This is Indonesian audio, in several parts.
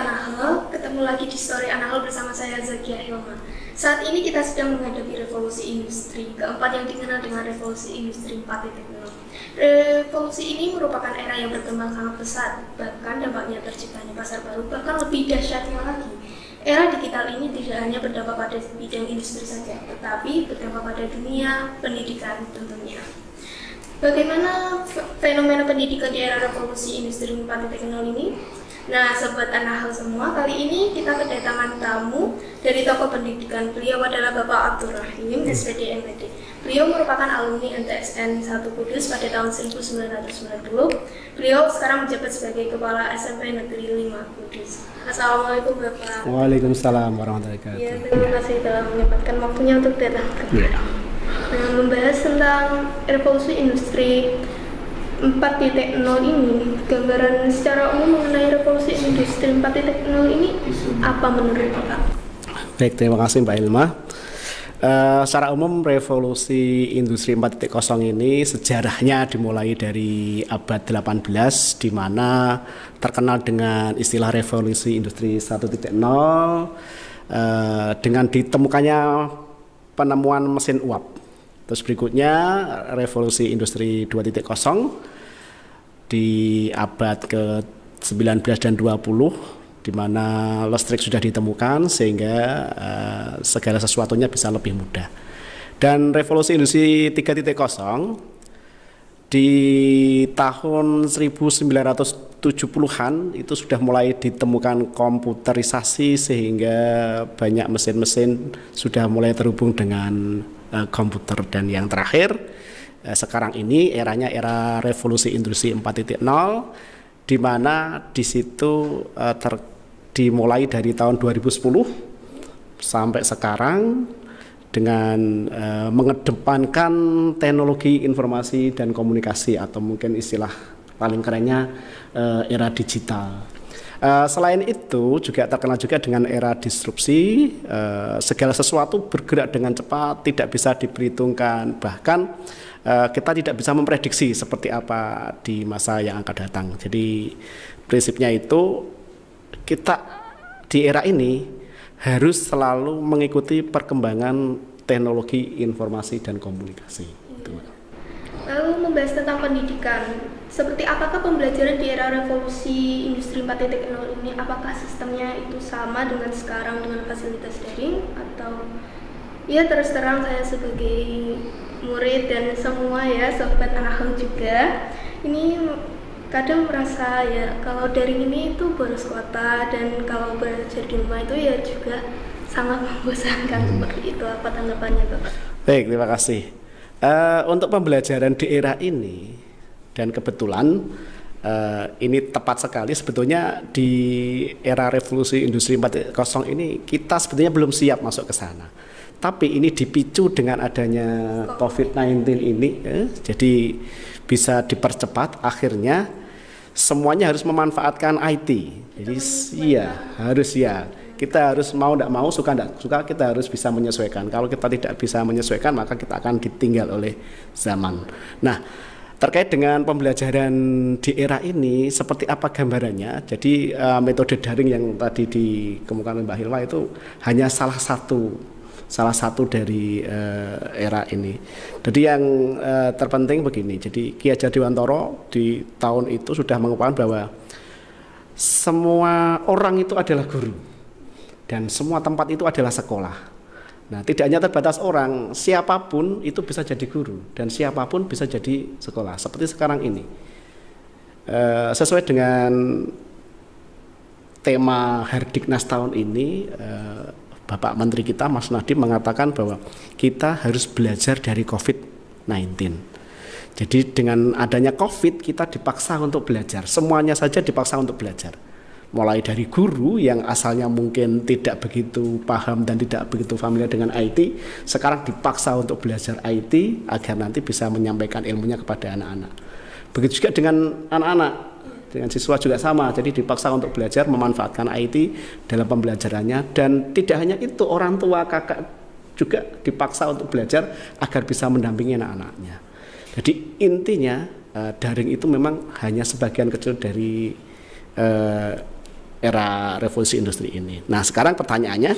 Anahal, ketemu lagi di Story Anahal bersama saya Zakia Hilma. Saat ini kita sedang menghadapi revolusi industri keempat yang dikenal dengan revolusi industri 4.0. Revolusi ini merupakan era yang berkembang sangat pesat, bahkan dampaknya terciptanya pasar baru bahkan lebih dahsyatnya lagi. Era digital ini tidak hanya berdampak pada bidang industri saja, tetapi berdampak pada dunia pendidikan tentunya. Bagaimana fenomena pendidikan di era revolusi industri 4.0 ini? Nah, Sobat Anahal semua, kali ini kita kedatangan tamu dari tokoh pendidikan. Beliau adalah Bapak Abdul Rahim, SPD MPD. Beliau merupakan alumni NTSN 1 Kudus pada tahun 1990. Beliau sekarang menjabat sebagai Kepala SMP Negeri 5 Kudus. Assalamualaikum Bapak. Waalaikumsalam warahmatullahi wabarakatuh. Ya, terima kasih telah menyempatkan waktunya untuk datang ke kita. Nah, membahas tentang revolusi industri 4.0 ini, gambaran secara umum mengenai revolusi industri 4.0 ini apa menurut Bapak? Baik, terima kasih Mbak Ilma. Secara umum revolusi industri 4.0 ini sejarahnya dimulai dari abad 18 di mana terkenal dengan istilah revolusi industri 1.0 dengan ditemukannya penemuan mesin uap. Terus berikutnya revolusi industri 2.0 di abad ke-19 dan 20 di mana listrik sudah ditemukan sehingga segala sesuatunya bisa lebih mudah. Dan revolusi industri 3.0 di tahun 1970-an itu sudah mulai ditemukan komputerisasi sehingga banyak mesin-mesin sudah mulai terhubung dengan komputer. Dan yang terakhir sekarang ini eranya era revolusi industri 4.0 di mana di situ dimulai dari tahun 2010 sampai sekarang dengan mengedepankan teknologi informasi dan komunikasi atau mungkin istilah paling kerennya era digital. Selain itu juga terkenal juga dengan era disrupsi, segala sesuatu bergerak dengan cepat, tidak bisa diperhitungkan, bahkan kita tidak bisa memprediksi seperti apa di masa yang akan datang. Jadi prinsipnya itu kita di era ini harus selalu mengikuti perkembangan teknologi informasi dan komunikasi. Lalu membahas tentang pendidikan, seperti apakah pembelajaran di era revolusi industri 4.0 ini? Apakah sistemnya itu sama dengan sekarang dengan fasilitas daring atau ya terus terang saya sebagai murid dan semua ya Sobat Anahal juga ini kadang merasa ya kalau daring ini itu boros kuota dan kalau belajar di rumah itu ya juga sangat membosankan seperti itu. Apa tanggapannya Bapak? Baik, terima kasih. Untuk pembelajaran di era ini dan kebetulan ini tepat sekali sebetulnya di era revolusi industri 4.0 ini kita sebetulnya belum siap masuk ke sana. Tapi ini dipicu dengan adanya COVID-19 ini, jadi bisa dipercepat. Akhirnya semuanya harus memanfaatkan IT. Jadi iya harus ya. Kita harus mau tidak mau, suka tidak suka, kita harus bisa menyesuaikan. Kalau kita tidak bisa menyesuaikan, maka kita akan ditinggal oleh zaman. Nah, terkait dengan pembelajaran di era ini, seperti apa gambarannya? Jadi metode daring yang tadi dikemukakan Mbak Hilma itu hanya salah satu dari era ini. Jadi yang terpenting begini. Jadi Ki Hajar Dewantara di tahun itu sudah mengungkapkan bahwa semua orang itu adalah guru. Dan semua tempat itu adalah sekolah. Nah, tidak hanya terbatas orang, siapapun itu bisa jadi guru dan siapapun bisa jadi sekolah. Seperti sekarang ini, sesuai dengan tema Herdiknas tahun ini, Bapak Menteri kita Mas Nadiem mengatakan bahwa kita harus belajar dari COVID-19. Jadi dengan adanya COVID kita dipaksa untuk belajar, semuanya saja dipaksa untuk belajar. Mulai dari guru yang asalnya mungkin tidak begitu paham dan tidak begitu familiar dengan IT, sekarang dipaksa untuk belajar IT agar nanti bisa menyampaikan ilmunya kepada anak-anak. Begitu juga dengan anak-anak, dengan siswa juga sama, jadi dipaksa untuk belajar memanfaatkan IT dalam pembelajarannya. Dan tidak hanya itu, orang tua, kakak juga dipaksa untuk belajar agar bisa mendampingi anak-anaknya. Jadi intinya daring itu memang hanya sebagian kecil dari era revolusi industri ini. Nah, sekarang pertanyaannya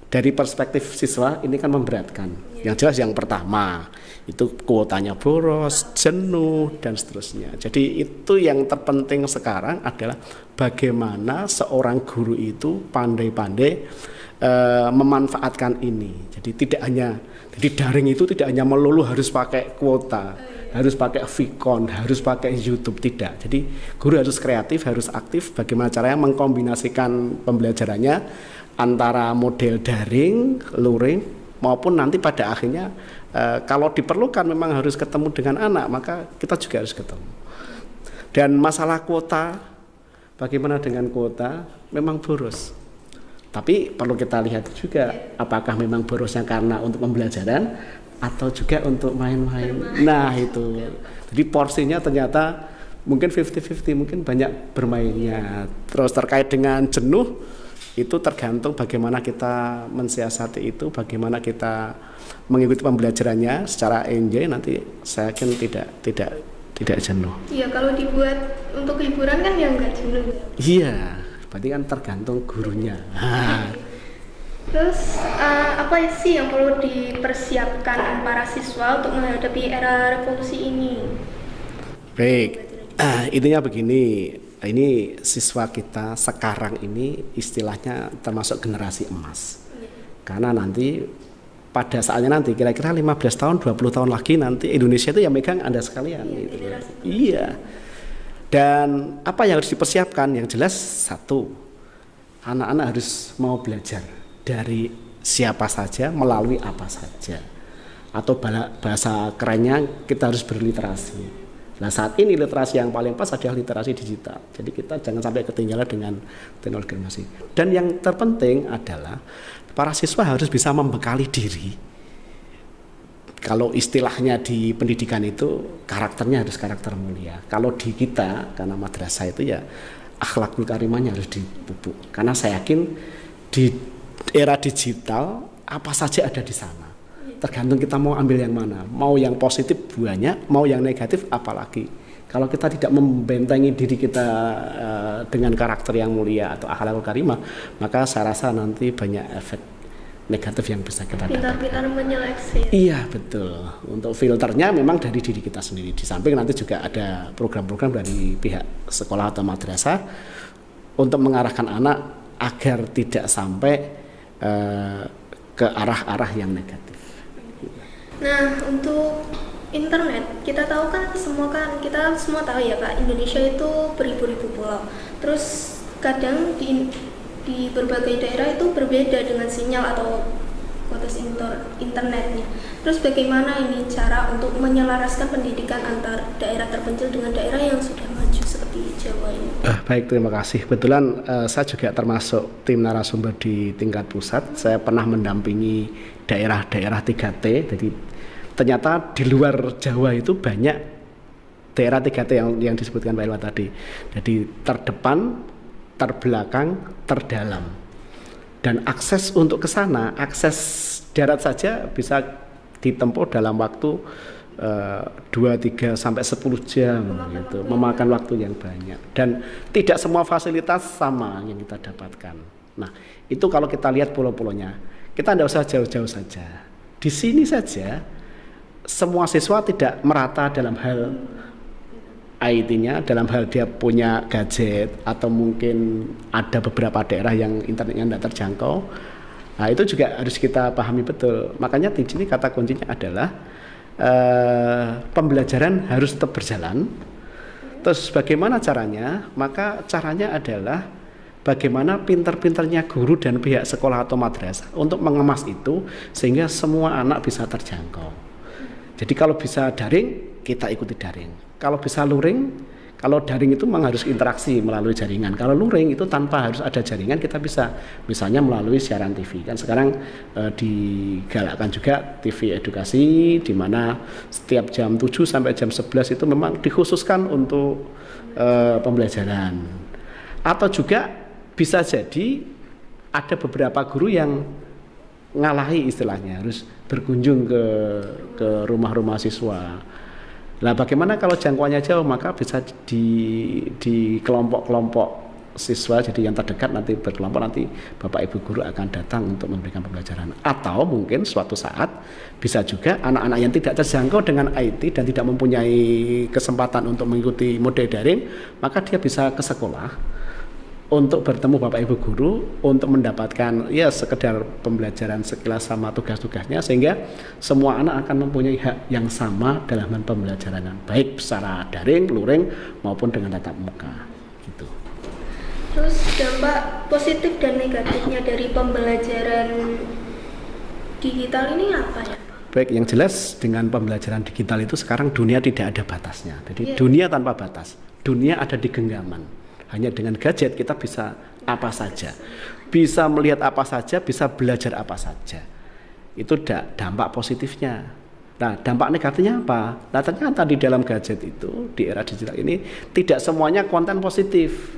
dari perspektif siswa ini kan memberatkan. Yang jelas yang pertama itu kuotanya boros, jenuh dan seterusnya. Jadi itu yang terpenting sekarang adalah bagaimana seorang guru itu pandai-pandai memanfaatkan ini. Jadi tidak hanya daring itu tidak hanya melulu harus pakai kuota, harus pakai Vicon, harus pakai YouTube, tidak. Jadi guru harus kreatif, harus aktif bagaimana caranya mengkombinasikan pembelajarannya antara model daring, luring maupun nanti pada akhirnya kalau diperlukan memang harus ketemu dengan anak, maka kita juga harus ketemu. Dan masalah kuota, bagaimana dengan kuota? Memang boros. Tapi perlu kita lihat juga apakah memang borosnya karena untuk pembelajaran atau juga untuk main-main. Nah itu, jadi porsinya ternyata mungkin 50-50, mungkin banyak bermainnya. Terus terkait dengan jenuh, itu tergantung bagaimana kita mensiasati itu, bagaimana kita mengikuti pembelajarannya secara enjoy, nanti saya yakin tidak jenuh. Iya, kalau dibuat untuk hiburan kan ya nggak jenuh. Iya, berarti kan tergantung gurunya. Terus apa sih yang perlu dipersiapkan para siswa untuk menghadapi era revolusi ini? Baik, intinya begini, ini siswa kita sekarang ini istilahnya termasuk generasi emas. Karena nanti pada saatnya nanti kira-kira 15 tahun, 20 tahun lagi nanti Indonesia itu yang megang Anda sekalian. Gitu. Iya. Dan apa yang harus dipersiapkan? Yang jelas satu, anak-anak harus mau belajar dari siapa saja, melalui apa saja. Atau bahasa kerennya kita harus berliterasi. Nah saat ini literasi yang paling pas adalah literasi digital. Jadi kita jangan sampai ketinggalan dengan teknologi informasi. Dan yang terpenting adalah para siswa harus bisa membekali diri. Kalau istilahnya di pendidikan itu karakternya harus karakter mulia. Kalau di kita karena madrasah itu ya akhlakul karimahnya harus dipupuk. Karena saya yakin di era digital apa saja ada di sana. Tergantung kita mau ambil yang mana. Mau yang positif banyak, mau yang negatif apalagi. Kalau kita tidak membentengi diri kita dengan karakter yang mulia atau akhlakul karimah, maka saya rasa nanti banyak efek negatif yang bisa kita dapatkan. Pintar-pintar menyeleksi. Iya betul. Untuk filternya memang dari diri kita sendiri. Di samping nanti juga ada program-program dari pihak sekolah atau madrasah untuk mengarahkan anak agar tidak sampai ke arah-arah yang negatif. Nah untuk internet kita tahu kan kita semua tahu ya Kak, Indonesia itu beribu-ribu pulau. Terus kadang di berbagai daerah itu berbeda dengan sinyal atau kualitas internetnya. Terus bagaimana ini cara untuk menyelaraskan pendidikan antar daerah terpencil dengan daerah yang sudah maju seperti Jawa ini? Baik, terima kasih. Kebetulan saya juga termasuk tim narasumber di tingkat pusat. Saya pernah mendampingi daerah-daerah 3T. Jadi ternyata di luar Jawa itu banyak daerah 3T yang disebutkan Pak Irwan tadi. Jadi terdepan, terbelakang, terdalam. Dan akses untuk ke sana, akses darat saja bisa ditempuh dalam waktu 2, 3 sampai 10 jam gitu, memakan waktu yang banyak. Dan tidak semua fasilitas sama yang kita dapatkan. Nah, itu kalau kita lihat pulau-pulaunya, kita tidak usah jauh-jauh saja. Di sini saja semua siswa tidak merata dalam hal IT-nya, dalam hal dia punya gadget atau mungkin ada beberapa daerah yang internetnya tidak terjangkau. Nah, itu juga harus kita pahami betul. Makanya di sini kata kuncinya adalah pembelajaran harus tetap berjalan. Terus bagaimana caranya? Maka caranya adalah bagaimana pintar-pintarnya guru dan pihak sekolah atau madrasah untuk mengemas itu sehingga semua anak bisa terjangkau. Jadi kalau bisa daring, kita ikuti daring. Kalau bisa luring, kalau daring itu memang harus interaksi melalui jaringan. Kalau luring itu tanpa harus ada jaringan, kita bisa misalnya melalui siaran TV. Kan sekarang digalakkan juga TV edukasi, di mana setiap jam 7 sampai jam 11 itu memang dikhususkan untuk pembelajaran. Atau juga bisa jadi ada beberapa guru yang ngalahi istilahnya, harus berkunjung ke rumah-rumah siswa. Nah, bagaimana kalau jangkauannya jauh, maka bisa di kelompok-kelompok siswa, jadi yang terdekat nanti berkelompok, nanti Bapak Ibu guru akan datang untuk memberikan pembelajaran. Atau mungkin suatu saat bisa juga anak-anak yang tidak terjangkau dengan IT dan tidak mempunyai kesempatan untuk mengikuti model daring, maka dia bisa ke sekolah untuk bertemu Bapak Ibu guru untuk mendapatkan ya sekedar pembelajaran sekilas sama tugas-tugasnya, sehingga semua anak akan mempunyai hak yang sama dalam pembelajaran, baik secara daring, luring maupun dengan tatap muka gitu. Terus dampak positif dan negatifnya dari pembelajaran digital ini apa ya? Baik, yang jelas dengan pembelajaran digital itu sekarang dunia tidak ada batasnya. Jadi dunia tanpa batas, dunia ada di genggaman. Hanya dengan gadget kita bisa apa saja, bisa melihat apa saja, bisa belajar apa saja. Itu dampak positifnya. Nah, dampak negatifnya apa? Nah, ternyata di dalam gadget itu, di era digital ini tidak semuanya konten positif.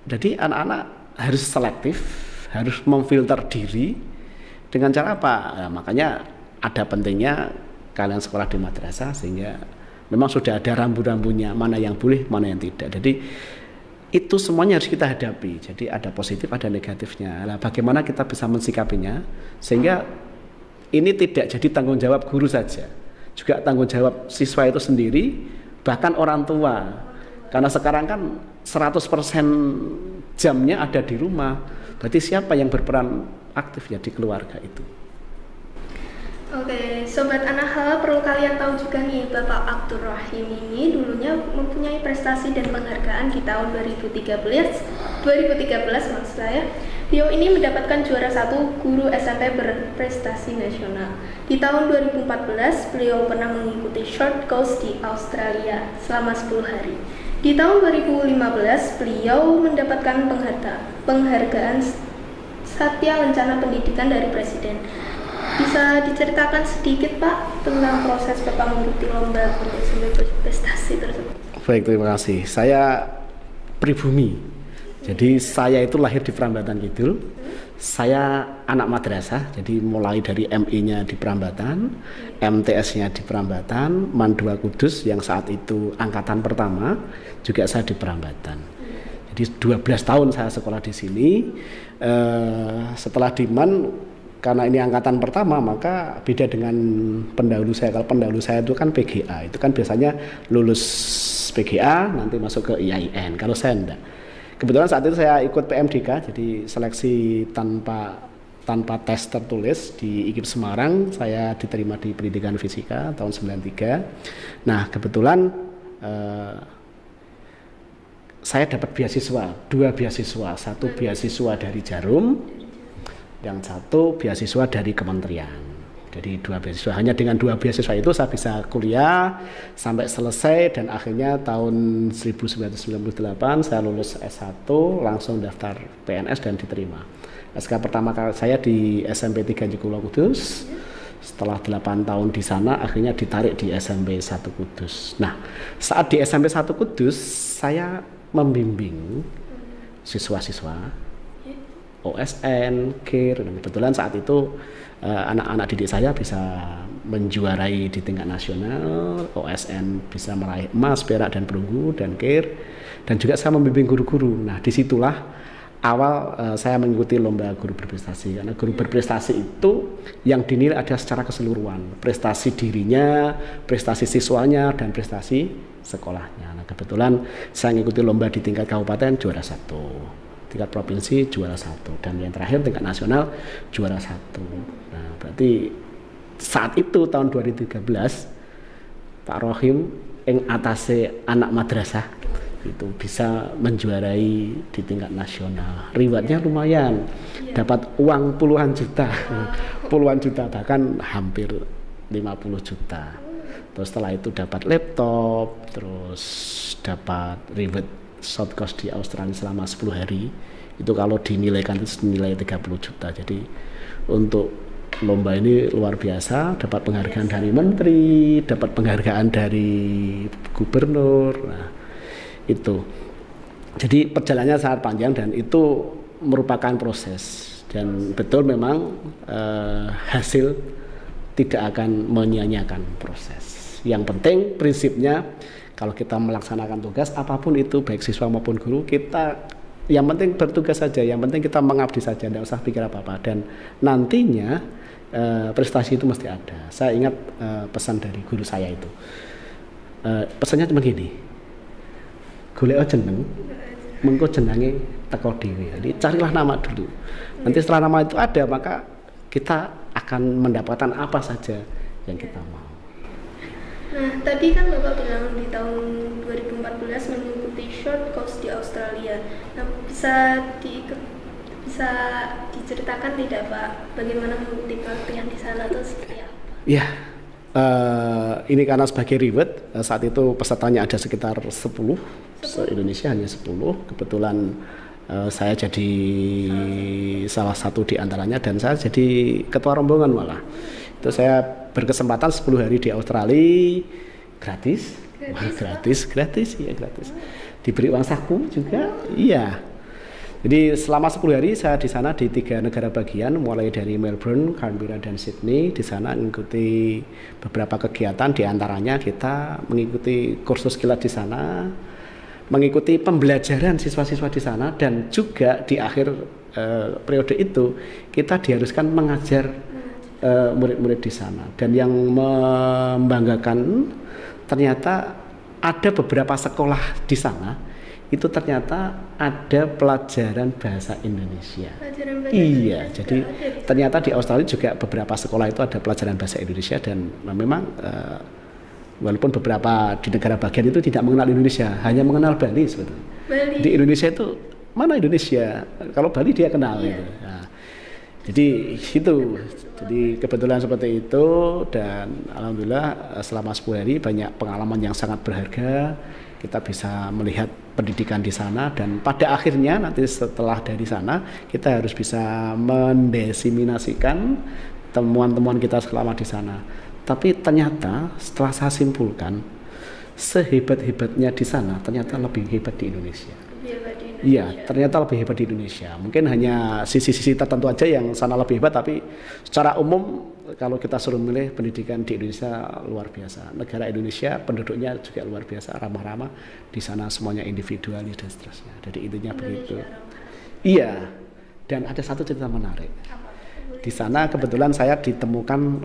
Jadi anak-anak harus selektif, harus memfilter diri dengan cara apa? Nah, makanya ada pentingnya kalian sekolah di madrasah, sehingga memang sudah ada rambu-rambunya, mana yang boleh, mana yang tidak. Jadi itu semuanya harus kita hadapi. Jadi ada positif, ada negatifnya. Nah, bagaimana kita bisa mensikapinya sehingga ini tidak jadi tanggung jawab guru saja, juga tanggung jawab siswa itu sendiri, bahkan orang tua. Karena sekarang kan 100% jamnya ada di rumah. Berarti siapa yang berperan aktif ya di keluarga itu? Oke, Sobat Anahal, perlu kalian tahu juga nih, Bapak Abdur Rahim ini dulunya mempunyai prestasi dan penghargaan di tahun 2013 maksud saya. Beliau ini mendapatkan juara 1 guru SMP berprestasi nasional. Di tahun 2014, beliau pernah mengikuti short course di Australia selama 10 hari. Di tahun 2015, beliau mendapatkan penghargaan Satya Lencana Pendidikan dari Presiden. Bisa diceritakan sedikit Pak tentang proses Bapak mengikuti lomba guru SMP berprestasi tersebut? Baik, terima kasih. Saya pribumi. Jadi saya itu lahir di Prambatan Kidul. Saya anak madrasah, jadi mulai dari MI-nya di Prambatan, MTS-nya di Prambatan, MAN 2 Kudus yang saat itu angkatan pertama juga saya di Prambatan. Jadi 12 tahun saya sekolah di sini. Setelah di MAN, karena ini angkatan pertama, maka beda dengan pendahulu saya. Kalau pendahulu saya itu kan PGA, itu kan biasanya lulus PGA nanti masuk ke IAIN. Kalau saya enggak. Kebetulan saat itu saya ikut PMDK, jadi seleksi tanpa tes tertulis di IKIP Semarang. Saya diterima di pendidikan fisika tahun 93. Nah, kebetulan saya dapat beasiswa, 2 beasiswa, 1 beasiswa dari Jarum, yang 1 beasiswa dari kementerian. Jadi 2 beasiswa. Hanya dengan 2 beasiswa itu saya bisa kuliah sampai selesai, dan akhirnya tahun 1998 saya lulus S1, langsung daftar PNS dan diterima. SK pertama kali saya di SMP 3 Jekulo Kudus. Setelah 8 tahun di sana, akhirnya ditarik di SMP 1 Kudus. Nah, saat di SMP 1 Kudus saya membimbing siswa-siswa OSN, KIR, dan kebetulan saat itu anak-anak didik saya bisa menjuarai di tingkat nasional, OSN bisa meraih emas, perak, dan perunggu, dan KIR, dan juga saya membimbing guru-guru. Nah, disitulah awal saya mengikuti lomba guru berprestasi, karena guru berprestasi itu yang dinilai ada secara keseluruhan, prestasi dirinya, prestasi siswanya, dan prestasi sekolahnya. Nah, kebetulan saya mengikuti lomba di tingkat kabupaten juara 1. Tingkat provinsi juara 1, dan yang terakhir tingkat nasional juara 1. Nah, berarti saat itu tahun 2013 Pak Rohim yang atase anak madrasah itu bisa menjuarai di tingkat nasional. Rewardnya lumayan, dapat uang puluhan juta, bahkan hampir 50 juta. Terus setelah itu dapat laptop, terus dapat reward short course di Australia selama 10 hari. Itu kalau dinilaikan itu nilai 30 juta. Jadi untuk lomba ini luar biasa, dapat penghargaan dari menteri, dapat penghargaan dari gubernur. Nah, itu. Jadi perjalanannya sangat panjang, dan itu merupakan proses, dan betul memang hasil tidak akan menyia-nyiakan proses. Yang penting prinsipnya Kalau kita melaksanakan tugas apapun itu, baik siswa maupun guru, kita yang penting bertugas saja, yang penting kita mengabdi saja, tidak usah pikir apa-apa. Dan nantinya prestasi itu mesti ada. Saya ingat pesan dari guru saya itu. Pesannya cuma gini, golek jeneng, mengko jenenge teko dhewe. Jadi carilah nama dulu. Nanti setelah nama itu ada, maka kita akan mendapatkan apa saja yang kita mau. Nah, tadi kan Bapak bilang di tahun 2014 mengikuti short course di Australia. Nah, bisa diceritakan tidak Pak, bagaimana mengikuti pelatihan di sana atau seperti apa? Ya, ini karena sebagai reward, saat itu pesertanya ada sekitar 10. Se-Indonesia hanya 10. Kebetulan saya jadi salah satu di antaranya dan saya jadi ketua rombongan malah. Itu saya berkesempatan 10 hari di Australia gratis. Gratis. Diberi uang saku juga. Iya. Jadi selama 10 hari saya di sana di 3 negara bagian, mulai dari Melbourne, Canberra dan Sydney. Di sana mengikuti beberapa kegiatan, di antaranya kita mengikuti kursus kilat di sana, mengikuti pembelajaran siswa-siswa di sana, dan juga di akhir periode itu kita diharuskan mengajar murid-murid di sana. Dan yang membanggakan, ternyata ada beberapa sekolah di sana itu ternyata ada pelajaran bahasa Indonesia. Iya, jadi ternyata di Australia juga beberapa sekolah itu ada pelajaran bahasa Indonesia, dan memang walaupun beberapa di negara bagian itu tidak mengenal Indonesia, hanya mengenal Bali sebetulnya. Di Indonesia itu mana Indonesia? Kalau Bali dia kenal. Iya. Gitu. Nah, jadi itu, jadi kebetulan seperti itu, dan alhamdulillah selama 10 hari banyak pengalaman yang sangat berharga. Kita bisa melihat pendidikan di sana, dan pada akhirnya nanti setelah dari sana kita harus bisa mendesiminasikan temuan-temuan kita selama di sana. Tapi ternyata setelah saya simpulkan, sehebat-hebatnya di sana ternyata lebih hebat di Indonesia. Iya, ternyata lebih hebat di Indonesia. Mungkin hanya sisi-sisi tertentu aja yang sana lebih hebat, tapi secara umum kalau kita suruh milih, pendidikan di Indonesia luar biasa. Negara Indonesia penduduknya juga luar biasa, ramah-ramah. Di sana semuanya individualis dan seterusnya. Jadi intinya begitu. Iya. Dan ada satu cerita menarik. Di sana kebetulan saya ditemukan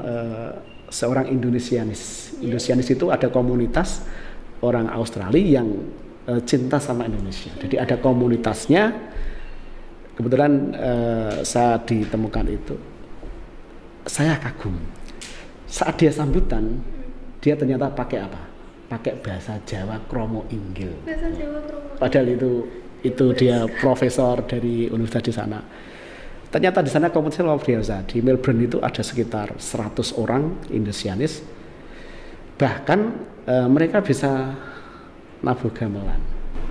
seorang Indonesianis. Indonesianis itu ada komunitas orang Australia yang cinta sama Indonesia. Jadi ada komunitasnya. Kebetulan saya ditemukan itu, saya kagum. Saat dia sambutan, dia ternyata pakai apa? Pakai bahasa Jawa Kromo Inggil. Bahasa Jawa Kromo. Padahal itu dia profesor dari universitas di sana. Ternyata di sana komunitas luar biasa. Di Melbourne itu ada sekitar 100 orang Indonesianis. Bahkan mereka bisa nabuh gamelan.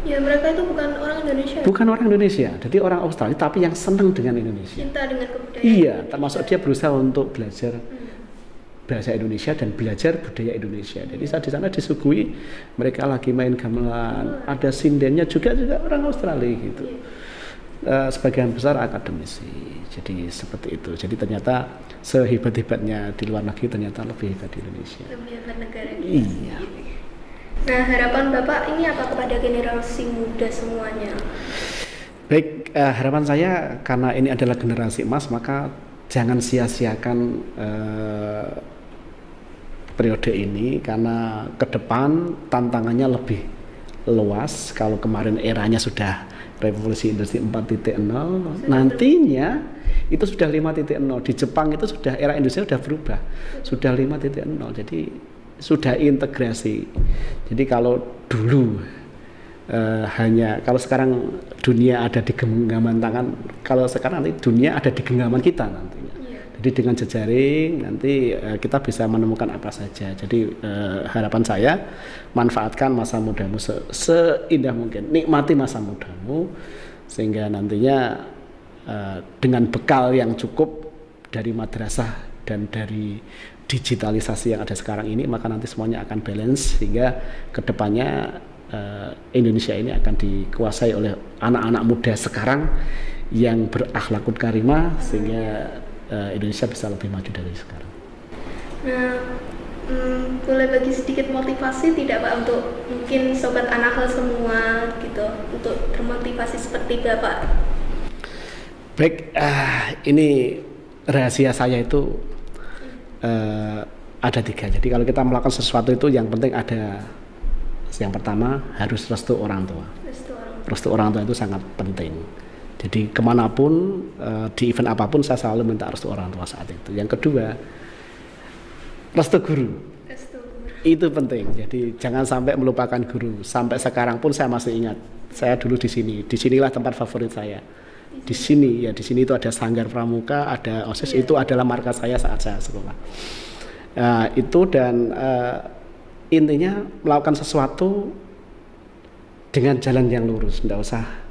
Ya, mereka itu bukan orang Indonesia. Bukan orang Indonesia, jadi orang Australia, tapi yang senang dengan Indonesia. Cinta dengan kebudayaan. Iya, termasuk dia berusaha untuk belajar bahasa Indonesia dan belajar budaya Indonesia. Jadi saat di sana disuguhi mereka lagi main gamelan, ada sindennya juga orang Australia gitu. Sebagian besar akademisi. Jadi seperti itu. Jadi ternyata sehebat-hebatnya di luar negeri ternyata lebih hebat di Indonesia. Lebih hebat negara kita. Iya. Nah, harapan Bapak ini apa kepada generasi muda semuanya? Baik, harapan saya karena ini adalah generasi emas, maka jangan sia-siakan periode ini, karena ke depan tantangannya lebih luas. Kalau kemarin eranya sudah revolusi industri 4.0, nantinya itu sudah 5.0. Di Jepang itu sudah era industri sudah berubah, sudah 5.0. Jadi sudah integrasi. Jadi kalau dulu kalau sekarang dunia ada di genggaman tangan, kalau sekarang nanti dunia ada di genggaman kita nantinya. Jadi dengan jejaring nanti kita bisa menemukan apa saja. Jadi harapan saya, manfaatkan masa mudamu seindah mungkin, nikmati masa mudamu, sehingga nantinya dengan bekal yang cukup dari madrasah dan dari digitalisasi yang ada sekarang ini, maka nanti semuanya akan balance, sehingga kedepannya Indonesia ini akan dikuasai oleh anak-anak muda sekarang yang berakhlakul karimah, sehingga Indonesia bisa lebih maju dari sekarang. Nah, Boleh bagi sedikit motivasi tidak Pak untuk mungkin sobat Anahal semua gitu untuk termotivasi seperti Bapak? Baik, ini rahasia saya itu ada 3. Jadi kalau kita melakukan sesuatu itu yang penting ada, yang pertama harus restu orang tua. Restu orang tua itu sangat penting. Jadi kemanapun, di event apapun saya selalu minta restu orang tua saat itu. Yang kedua, restu guru. Itu penting. Jadi jangan sampai melupakan guru. Sampai sekarang pun saya masih ingat. Saya dulu di sini. Disinilah tempat favorit saya. Di sini ya, di sini itu ada Sanggar Pramuka, ada OSIS. Itu adalah markas saya saat saya sekolah. Itu dan intinya melakukan sesuatu dengan jalan yang lurus. Tidak usah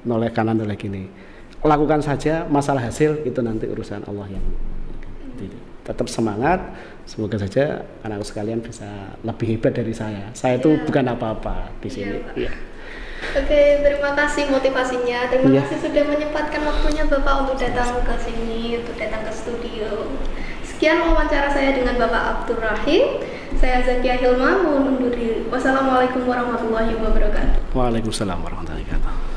noleh kanan noleh kiri. Lakukan saja. Masalah hasil itu nanti urusan Allah yang. Tetap semangat, semoga saja anak sekalian bisa lebih hebat dari saya. Saya itu bukan apa-apa di sini. Oke, terima kasih motivasinya. Terima kasih sudah menyempatkan waktunya Bapak untuk datang ke sini, untuk datang ke studio. Sekian wawancara saya dengan Bapak Abdur Rahim. Saya Zakia Hilma, mohon undur diri. Wassalamualaikum warahmatullahi wabarakatuh. Waalaikumsalam warahmatullahi wabarakatuh.